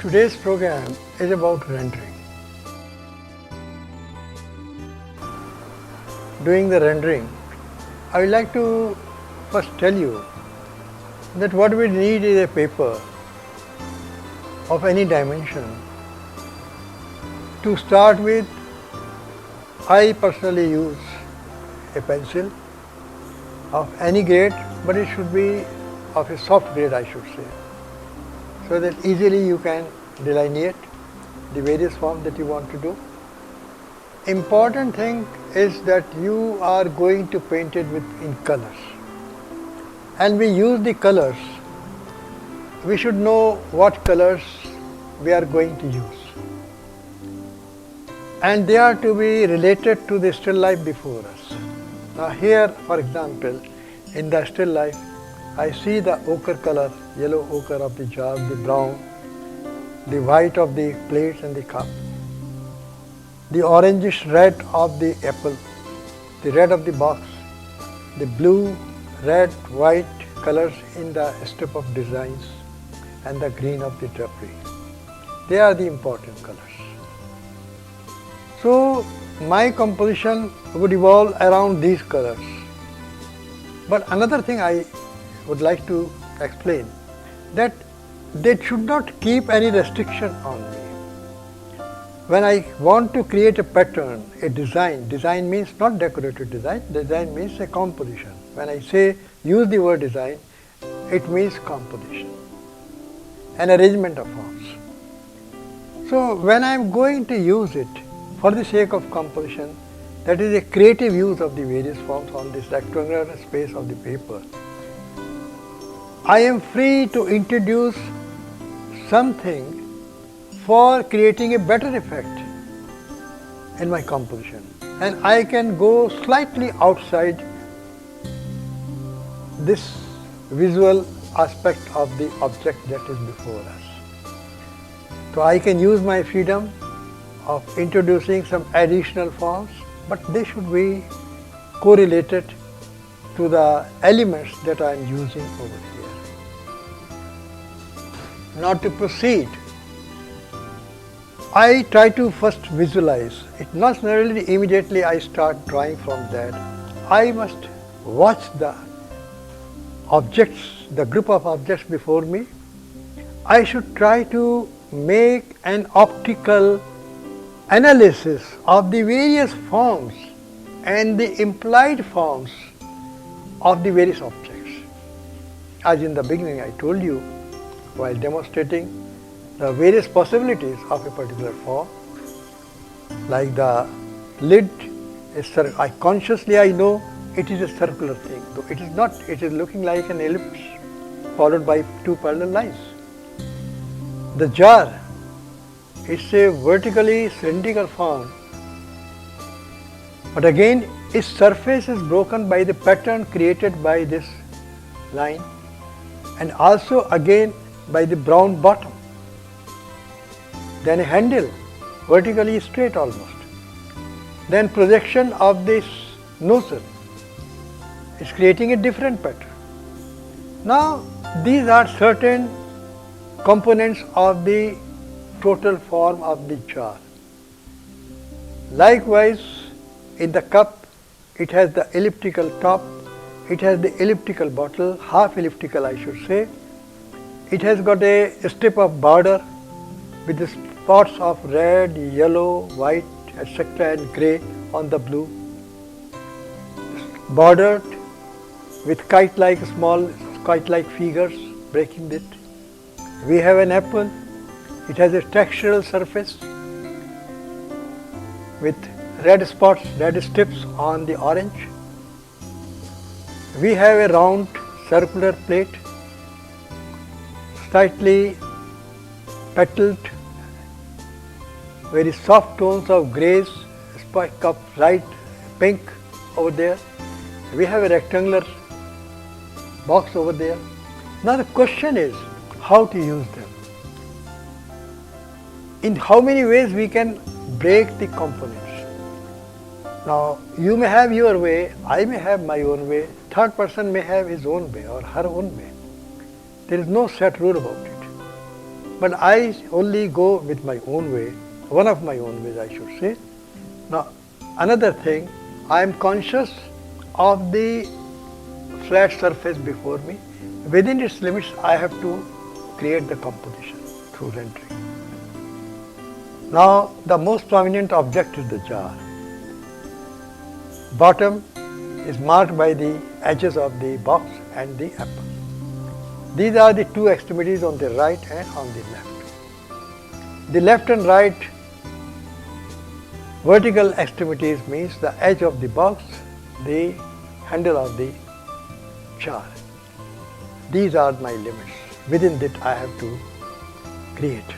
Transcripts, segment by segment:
Today's program is about rendering. Doing the rendering, I would like to first tell you that what we need is a paper of any dimension. To start with, I personally use a pencil of any grade, but it should be of a soft grade, I should say, so that easily you can delineate the various forms that you want to do. Important thing is that you are going to paint it in colors, and we use the colors. We should know what colors we are going to use, and they are to be related to the still life before us. Now here, for example, in the still life, I see the ochre color, yellow ochre of the jar, the brown, the white of the plates and the cup, the orangish red of the apple, the red of the box, the blue, red, white colors in the strip of designs, and the green of the drapery. They are the important colors. So my composition would evolve around these colors. But another thing I would like to explain, that they should not keep any restriction on me. When I want to create a pattern, a design means not decorative design means a composition. When I say use the word design, it means composition, an arrangement of forms. So when I am going to use it for the sake of composition, that is a creative use of the various forms on this rectangular space of the paper, I am free to introduce something for creating a better effect in my composition, and I can go slightly outside this visual aspect of the object that is before us. So I can use my freedom of introducing some additional forms, but they should be correlated to the elements that I am using over here. Now to proceed, I try to first visualize it. Not necessarily immediately I start drawing from that. I must watch the objects, the group of objects before me. I should try to make an optical analysis of the various forms and the implied forms of the various objects. As in the beginning I told you, while demonstrating the various possibilities of a particular form, like the lid is consciously I know it is a circular thing, though it is not. It is looking like an ellipse followed by two parallel lines. The jar is a vertically cylindrical form, but again its surface is broken by the pattern created by this line, and also again by the brown bottom. Then a handle, vertically straight almost. Then projection of this nozzle is creating a different pattern. Now these are certain components of the total form of the jar. Likewise, in the cup, it has the elliptical top, it has the elliptical bottle, half elliptical I should say. It has got a strip of border with the spots of red, yellow, white, etc. and grey on the blue, bordered with small kite-like figures breaking it. We have an apple. It has a textural surface with red spots, red strips on the orange. We have a round circular plate, slightly petaled, very soft tones of greys, spike of light pink over there. We have a rectangular box over there. Now the question is how to use them. In how many ways we can break the components. Now you may have your way, I may have my own way, third person may have his own way or her own way. There is no set rule about it. but I only go with my own way, one of my own ways I should say. Now another thing, I am conscious of the flat surface before me. Within its limits I have to create the composition through rendering. Now the most prominent object is the jar. Bottom is marked by the edges of the box and the apple. These are the two extremities on the right and on the left. The left and right vertical extremities means the edge of the box, the handle of the jar. These are my limits. Within that I have to create.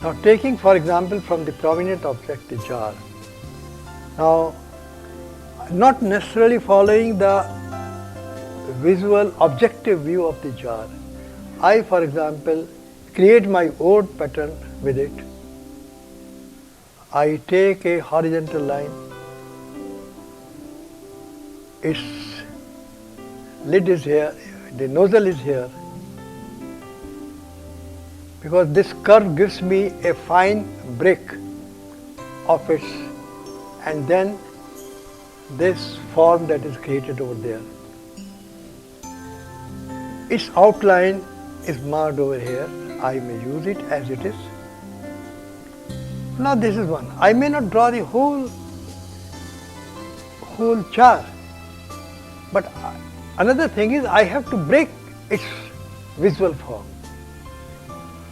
Now taking for example from the prominent object, the jar. Now not necessarily following the visual objective view of the jar, I for example create my own pattern with it. I take a horizontal line, its lid is here, the nozzle is here, because this curve gives me a fine break of its, and then this form that is created over there. Its outline is marked over here. I may use it as it is. Now this is one. I may not draw the whole jar, but another thing is I have to break its visual form.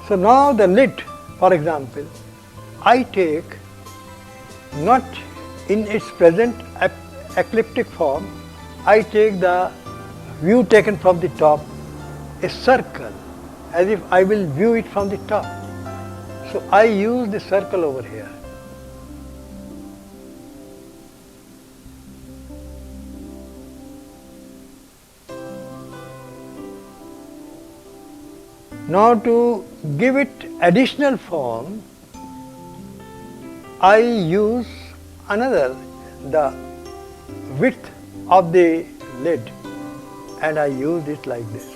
So now the lid, for example, I take not in its present ecliptic form, I take the view taken from the top, a circle, as if I will view it from the top. So I use the circle over here. Now to give it additional form, I use the width of the lid, and I use it like this.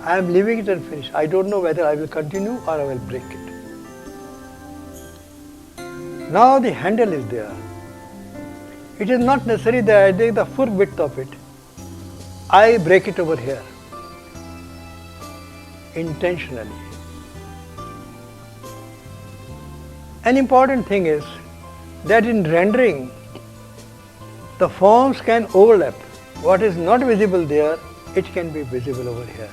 I am leaving it unfinished. I don't know whether I will continue or I will break it. Now the handle is there. It is not necessary that I take the full width of it. I break it over here intentionally. An important thing is that in rendering, the forms can overlap. What is not visible there, it can be visible over here.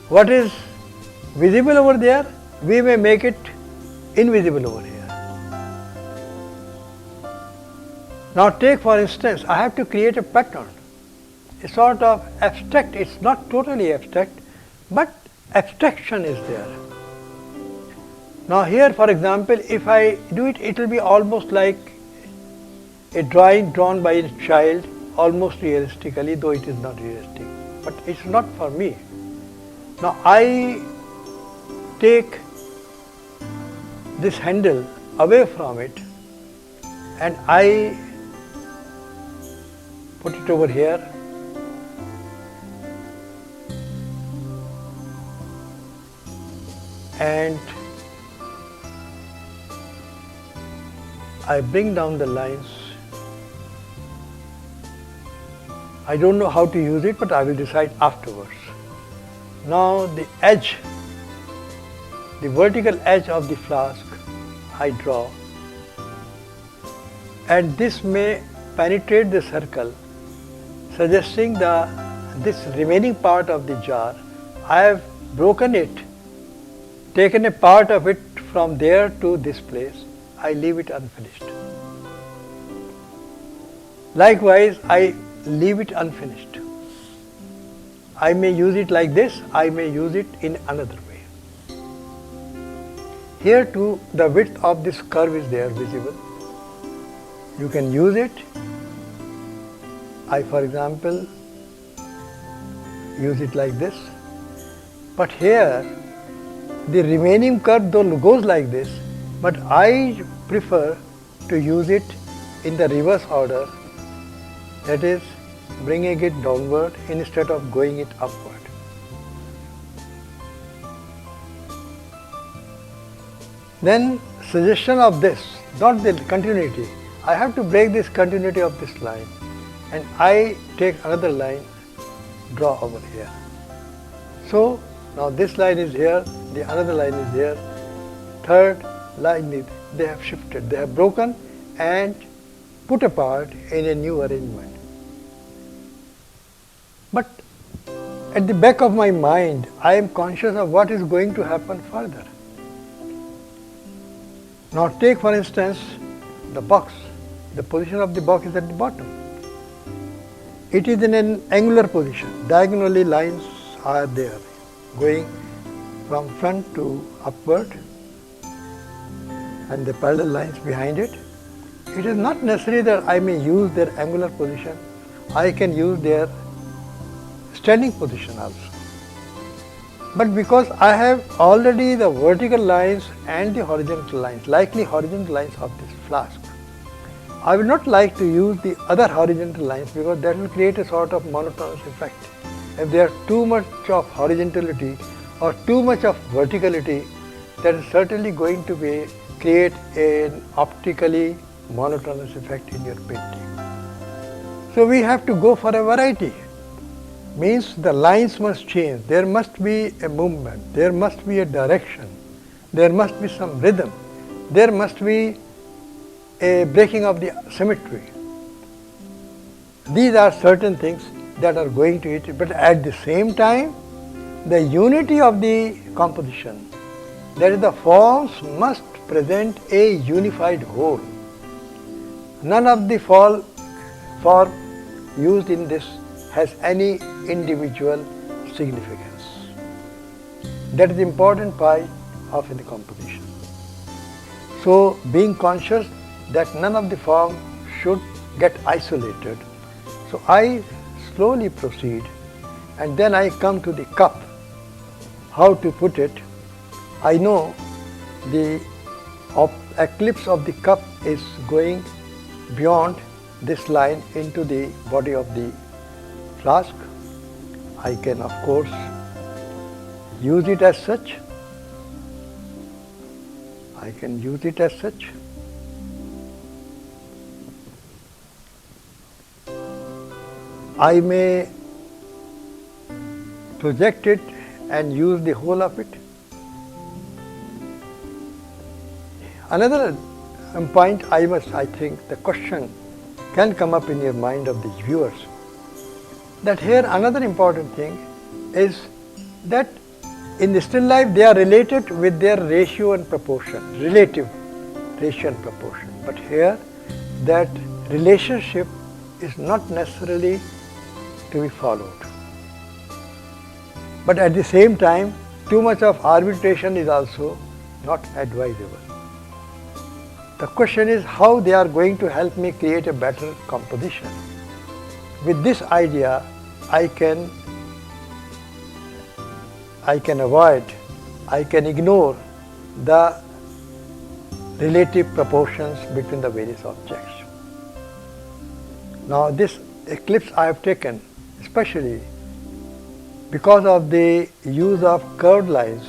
What is visible over there, we may make it invisible over here. Now take for instance, I have to create a pattern, a sort of abstract, it's not totally abstract, but abstraction is there. Now here for example, if I do it, it will be almost like a drawing drawn by a child, almost realistically, though it is not realistic, but it's not for me. Now I take this handle away from it and I put it over here, and I bring down the lines. I don't know how to use it, but I will decide afterwards. Now the edge, the vertical edge of the flask, I draw, and this may penetrate the circle, suggesting this remaining part of the jar. I have broken it, taken a part of it from there to this place. I leave it unfinished. Likewise, I leave it unfinished. I may use it like this, I may use it in another way. Here too, the width of this curve is there visible. You can use it. I, for example, use it like this. But here, the remaining curve though goes like this, but I prefer to use it in the reverse order, that is, bringing it downward instead of going it upward. then suggestion of this, not the continuity. I have to break this continuity of this line, and I take another line, draw over here. So now this line is here, the another line is here, third line is, they have shifted, they have broken and put apart in a new arrangement. But at the back of my mind, I am conscious of what is going to happen further. Now take for instance the box. The position of the box is at the bottom. It is in an angular position. Diagonally lines are there, going from front to upward, and the parallel lines behind it. It is not necessary that I may use their angular position. I can use their standing position also. But because I have already the vertical lines and the horizontal lines, likely horizontal lines of this flask, I would not like to use the other horizontal lines because that will create a sort of monotonous effect. If there are too much of horizontality or too much of verticality, that is certainly going to create an optically monotonous effect in your painting. So we have to go for a variety. Means the lines must change, there must be a movement, there must be a direction, there must be some rhythm, there must be a breaking of the symmetry. These are certain things that are going to it, but at the same time, the unity of the composition, that is, the forms must present a unified whole. None of the form used in this has any individual significance. That is the important part of the composition. So being conscious that none of the form should get isolated, so I slowly proceed, and then I come to the cup. How to put it? I know the eclipse of the cup is going beyond this line into the body of the flask. I can of course use it as such. I can use it as such. I may project it and use the whole of it. Another point I think the question can come up in your mind of the viewers, that here another important thing is that in the still life they are related with their ratio and proportion, relative ratio and proportion. But here that relationship is not necessarily to be followed. But at the same time, too much of arbitration is also not advisable. The question is how they are going to help me create a better composition. With this idea, I can avoid, I can ignore the relative proportions between the various objects. Now this eclipse I have taken especially because of the use of curved lines,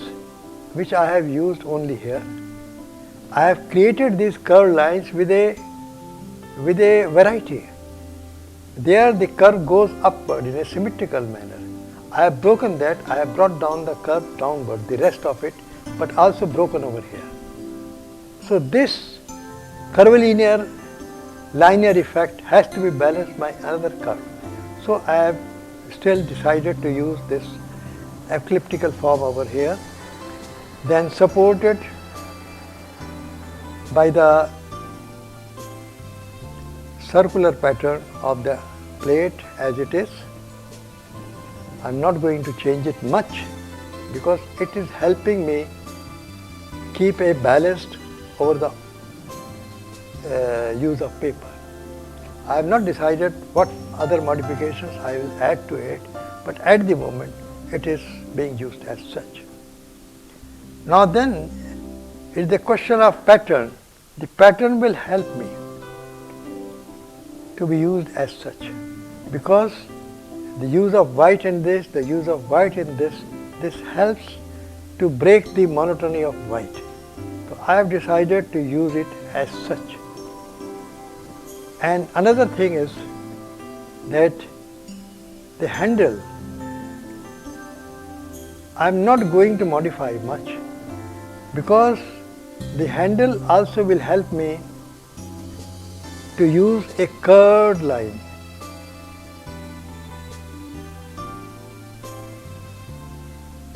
which I have used only here. I have created these curved lines with a variety. There the curve goes upward in a symmetrical manner. I have broken that, I have brought down the curve downward, the rest of it, but also broken over here. So this curvilinear linear effect has to be balanced by another curve. So I have still decided to use this elliptical form over here, then supported by the circular pattern of the plate as it is. I am not going to change it much because it is helping me keep a balanced over the use of paper. I have not decided what other modifications I will add to it, but at the moment it is being used as such. Now then, it is the question of pattern. The pattern will help me to be used as such, because the use of white in this, the use of white in this helps to break the monotony of white. So I have decided to use it as such. And another thing is that the handle, I am not going to modify much, because the handle also will help me to use a curved line.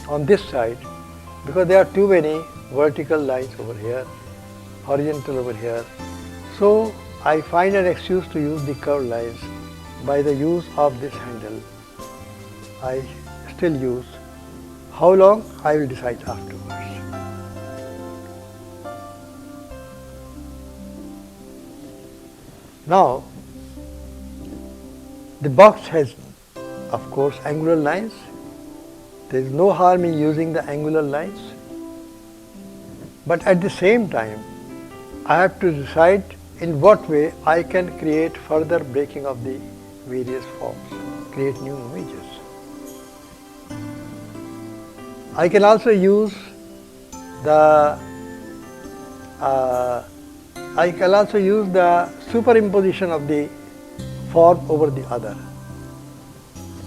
On this side, because there are too many vertical lines over here, horizontal over here. So I find an excuse to use the curved lines by the use of this handle. I still use. How long, I will decide afterwards. Now, the box has, of course, angular lines. There is no harm in using the angular lines. But at the same time, I have to decide in what way I can create further breaking of the various forms, create new images. I can also use the superimposition of the form over the other,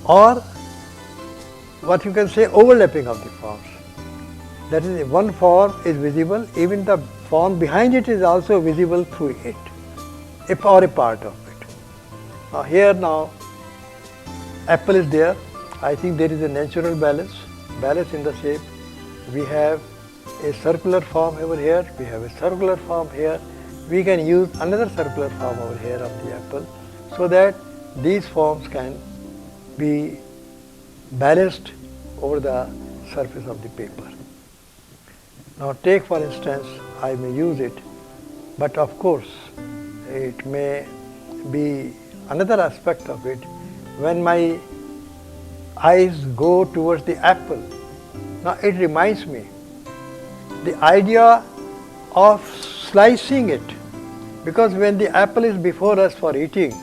or what you can say, overlapping of the forms. That is, one form is visible, even the form behind it is also visible through it, or a part of it. Now here apple is there. I think there is a natural balance in the shape. We have a circular form over here, we have a circular form here. We can use another circular form over here of the apple, so that these forms can be balanced over the surface of the paper. Now take, for instance, I may use it, but of course it may be another aspect of it when my eyes go towards the apple. Now it reminds me the idea of slicing it, because when the apple is before us for eating,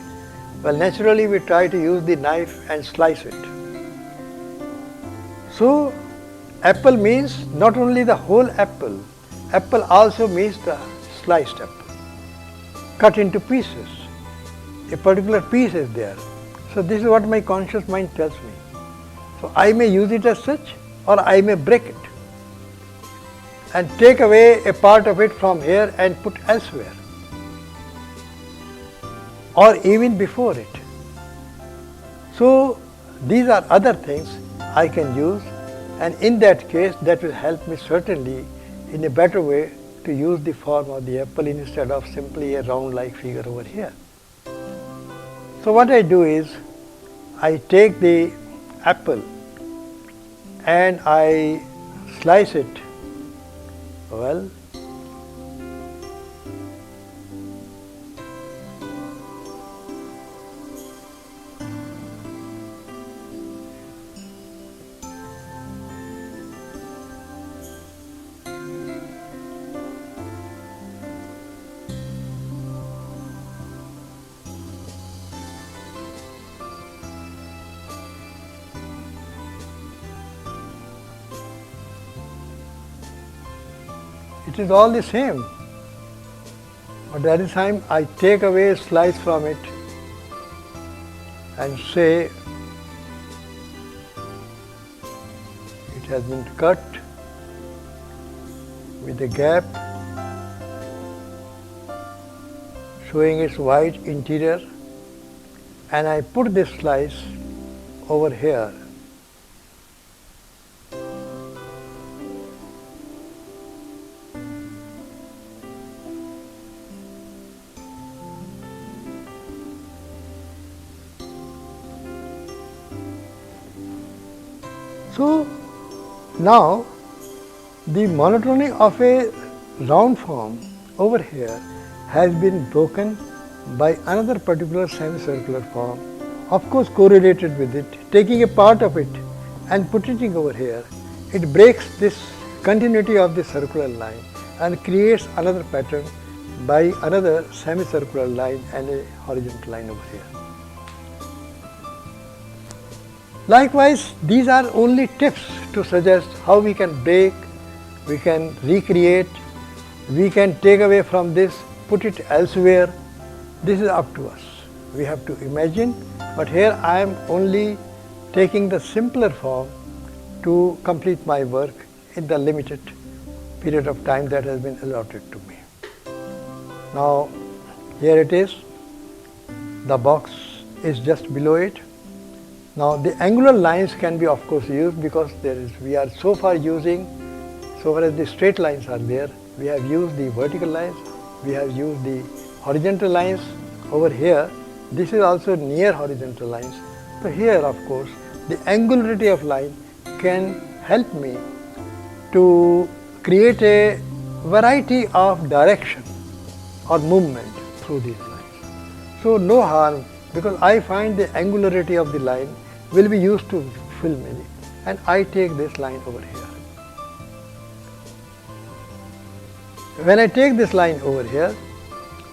well, naturally we try to use the knife and slice it. So apple means not only the whole apple, apple also means the sliced apple, cut into pieces. A particular piece is there. So this is what my conscious mind tells me. So I may use it as such, or I may break it and take away a part of it from here and put elsewhere, or even before it. So these are other things I can use, and in that case that will help me certainly in a better way to use the form of the apple instead of simply a round like figure over here. So what I do is, I take the apple and I slice it well. It is all the same. But at the time I take away a slice from it and say it has been cut with a gap showing its white interior, and I put this slice over here. So now the monotony of a round form over here has been broken by another particular semicircular form, of course correlated with it, taking a part of it and putting it over here. It breaks this continuity of the circular line and creates another pattern by another semicircular line and a horizontal line over here. Likewise, these are only tips to suggest how we can break, we can recreate, we can take away from this, put it elsewhere. This is up to us. We have to imagine, but here I am only taking the simpler form to complete my work in the limited period of time that has been allotted to me. Now, here it is. The box is just below it. Now, the angular lines can be of course used because we are so far as the straight lines are there, we have used the vertical lines, we have used the horizontal lines. Over here, this is also near horizontal lines. So here, of course, the angularity of line can help me to create a variety of direction or movement through these lines. So no harm, because I find the angularity of the line will be used to film it, and I take this line over here. When I take this line over here,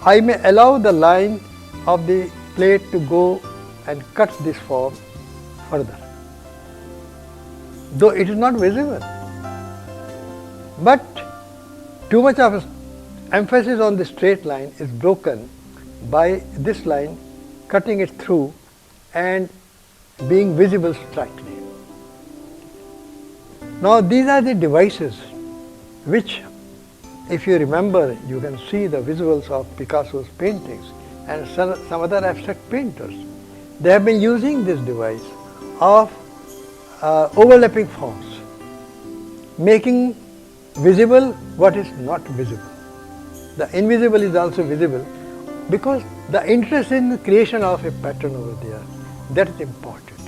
I may allow the line of the plate to go and cut this form further, though it is not visible. But too much of emphasis on the straight line is broken by this line cutting it through and being visible slightly. Now these are the devices which, if you remember, you can see the visuals of Picasso's paintings and some other abstract painters. They have been using this device of overlapping forms, making visible what is not visible. The invisible is also visible because the interest in the creation of a pattern over there, that is important.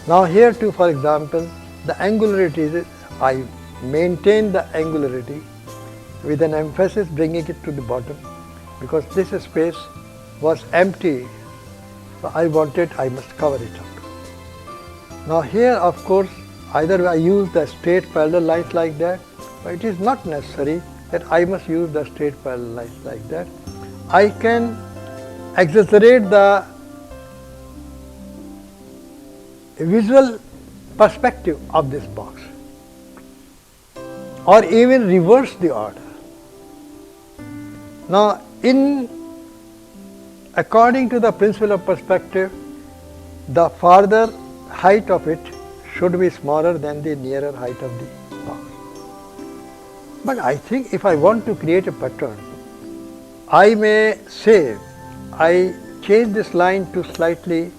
Now here too, for example, the angularity, I maintain the angularity with an emphasis bringing it to the bottom, because this space was empty, so I must cover it up. Now here, of course, either I use the straight parallel lines like that, but it is not necessary that I must use the straight parallel lines like that. I can exaggerate the visual perspective of this box, or even reverse the order. Now, according to the principle of perspective, the farther height of it should be smaller than the nearer height of the box. But I think if I want to create a pattern, I may say I change this line to slightly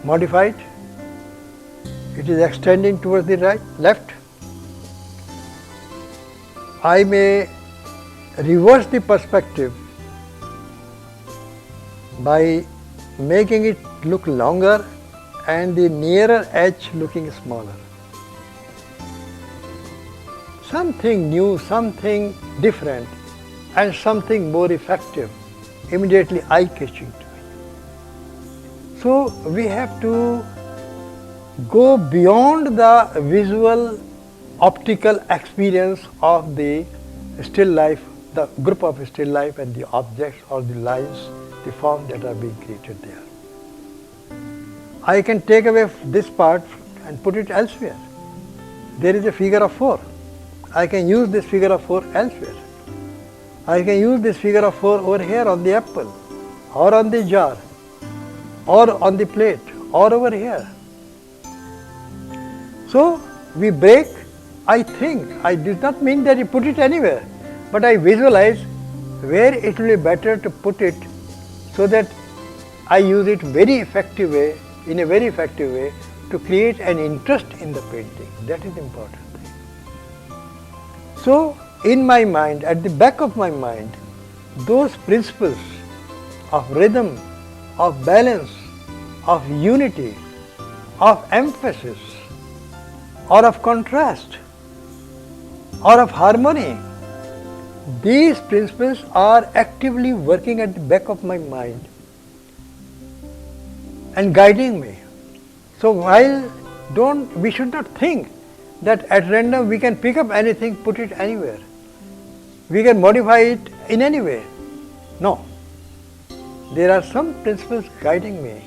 modified. It is extending towards the left. I may reverse the perspective by making it look longer and the nearer edge looking smaller. Something new, something different, and something more effective, immediately eye-catching to me. So we have to go beyond the visual optical experience of the still life, the group of still life and the objects or the lines, the form that are being created there. I can take away this part and put it elsewhere. There is a figure of 4. I can use this figure of 4 elsewhere. I can use this figure of 4 over here on the apple, or on the jar, or on the plate, or over here. So we break, I think, I did not mean that you put it anywhere, but I visualize where it will be better to put it so that I use it in a very effective way to create an interest in the painting. That is important thing. So in my mind, at the back of my mind, those principles of rhythm, of balance, of unity, of emphasis, or of contrast, or of harmony, these principles are actively working at the back of my mind and guiding me. So we should not think that at random we can pick up anything, put it anywhere. We can modify it in any way. No. There are some principles guiding me,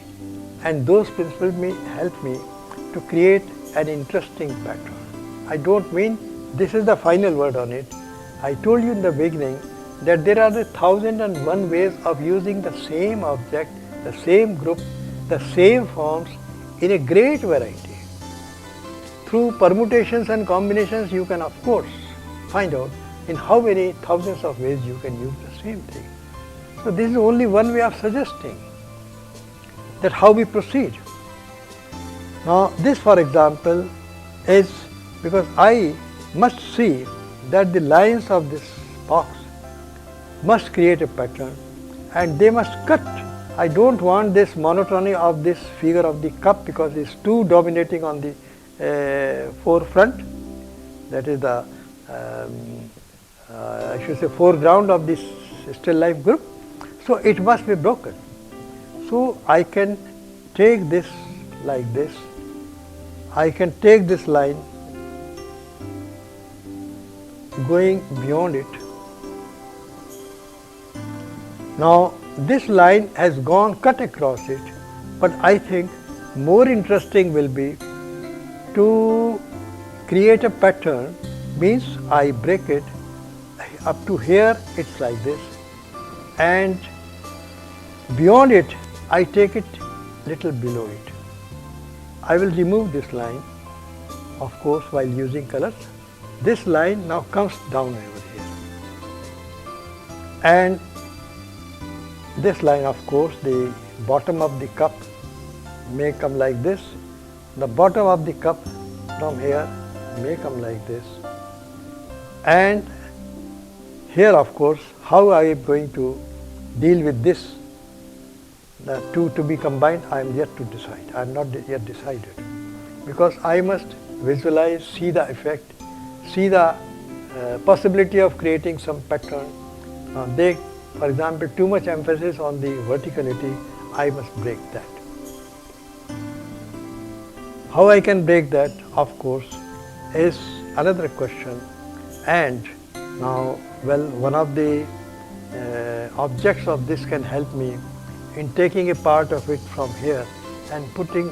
and those principles may help me to create an interesting pattern. I don't mean this is the final word on it, I told you in the beginning that there are 1,001 ways of using the same object, the same group, the same forms in a great variety. Through permutations and combinations you can of course find out in how many thousands of ways you can use the same thing. So this is only one way of suggesting that how we proceed. Now this, for example, is because I must see that the lines of this box must create a pattern and they must cut. I don't want this monotony of this figure of the cup because it's too dominating on the forefront, that is the I should say foreground of this still life group. So it must be broken. So I can take this like this. I can take this line going beyond it. Now this line has gone cut across it, but I think more interesting will be to create a pattern, means I break it up to here, it's like this, and beyond it I take it little below it. I will remove this line, of course, while using colors. This line now comes down over here, and this line, of course, the bottom of the cup may come like this. The bottom of the cup from here may come like this, and here, of course, how I am going to deal with this, the two to be combined, I am yet to decide. I am not yet decided, because I must visualize, see the effect, see the possibility of creating some pattern. For example, too much emphasis on the verticality, I must break that. How I can break that, of course, is another question. And now, well, one of the objects of this can help me in taking a part of it from here and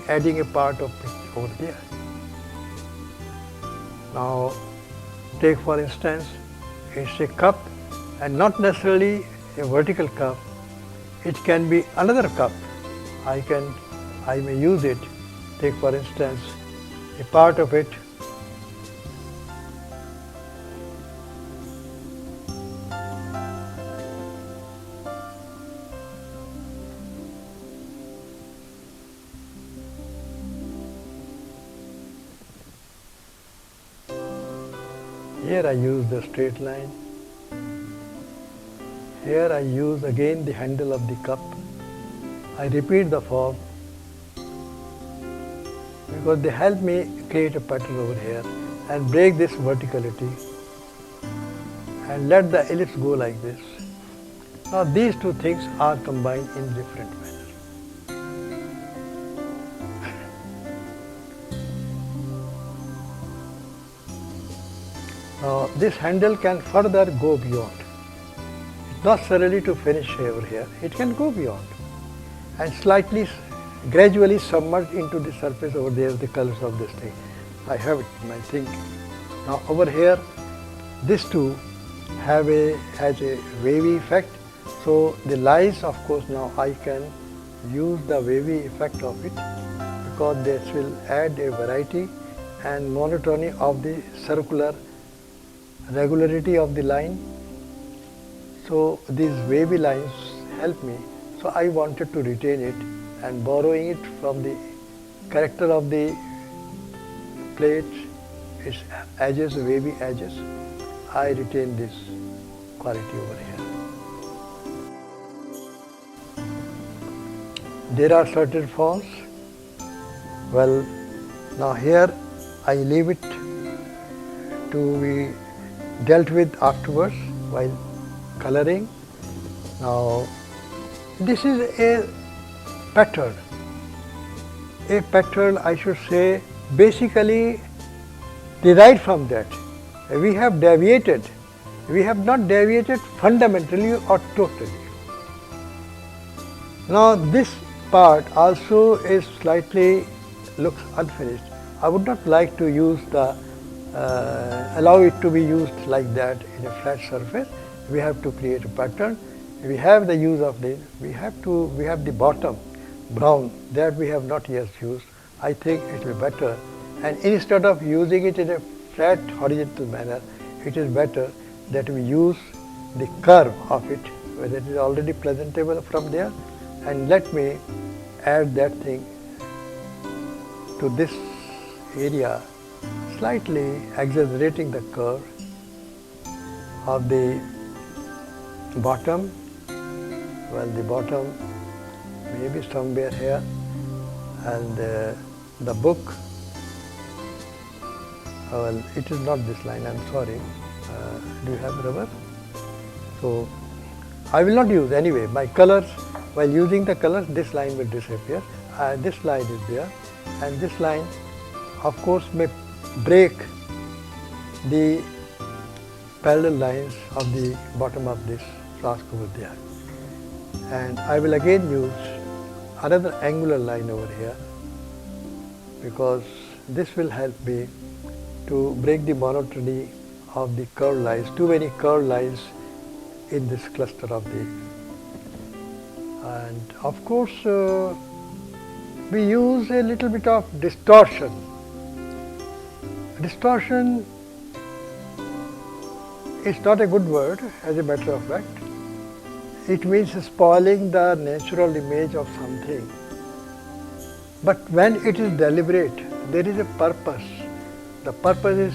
adding a part of it over there. Now, take for instance, it's a cup, and not necessarily a vertical cup. It can be another cup. I may use it. Take for instance a part of it. Here I use the straight line. Here I use again the handle of the cup. I repeat the form because they help me create a pattern over here and break this verticality and let the ellipse go like this. Now these two things are combined in different manner. Now this handle can further go beyond. Not necessarily to finish over here, it can go beyond and slightly, gradually submerge into the surface over there, the colors of this thing. I have it in my thinking. Now over here, these two has a wavy effect. So the lines, of course, now I can use the wavy effect of it because this will add a variety and monotony of the circular regularity of the line. So these wavy lines help me. So I wanted to retain it, and borrowing it from the character of the plate, its edges, wavy edges, I retain this quality over here. There are certain forms. Well, now here I leave it to be dealt with afterwards while coloring. Now this is a pattern. A pattern, I should say, basically derived from that. We have deviated. We have not deviated fundamentally or totally. Now this part also is slightly looks unfinished. I would not like to use the allow it to be used like that in a flat surface. We have to create a pattern. We have the use of this. We have the bottom brown that we have not yet used. I think it will be better. And instead of using it in a flat horizontal manner, it is better that we use the curve of it, whether it is already presentable from there. And let me add that thing to this area, slightly exaggerating the curve of the bottom. Well, the bottom may be somewhere here, and the book, well, it is not this line, I'm sorry. Do you have rubber? So I will not use anyway. My colors, while using the colors, this line will disappear. This line is there, and this line, of course, may break the parallel lines of the bottom of this flask over there. And I will again use another angular line over here, because this will help me to break the monotony of the curved lines, too many curved lines in this cluster of the. And of course, we use a little bit of distortion. Distortion is not a good word, as a matter of fact. It means spoiling the natural image of something. But when it is deliberate, there is a purpose. The purpose is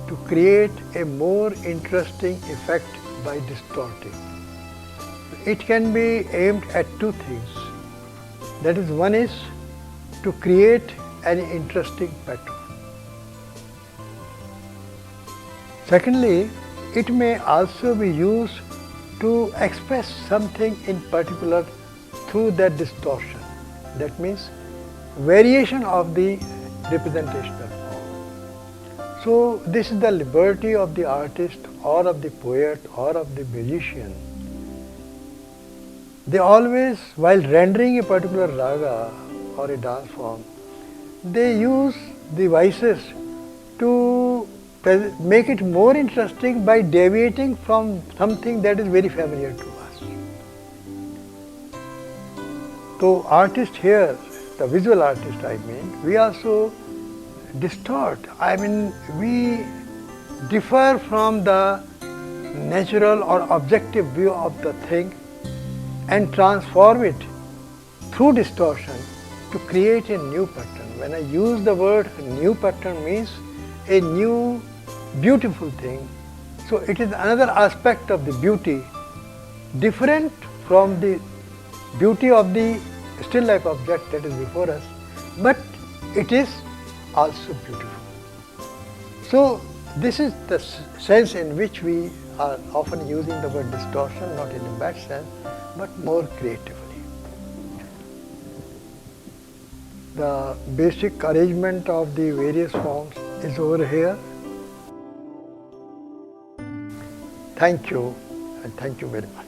to create a more interesting effect by distorting. It can be aimed at two things. That is, one is to create an interesting pattern. Secondly, it may also be used to express something in particular through that distortion. That means variation of the representational form. So this is the liberty of the artist or of the poet or of the musician. They always, while rendering a particular raga or a dance form, they use devices to make it more interesting by deviating from something that is very familiar to us. So artist here, the visual artist I mean, we also distort. I mean, we differ from the natural or objective view of the thing and transform it through distortion to create a new pattern. When I use the word new pattern, means a new beautiful thing. So it is another aspect of the beauty, different from the beauty of the still life object that is before us, but it is also beautiful. So this is the sense in which we are often using the word distortion, not in a bad sense, but more creatively. The basic arrangement of the various forms is over here. Thank you, and thank you very much.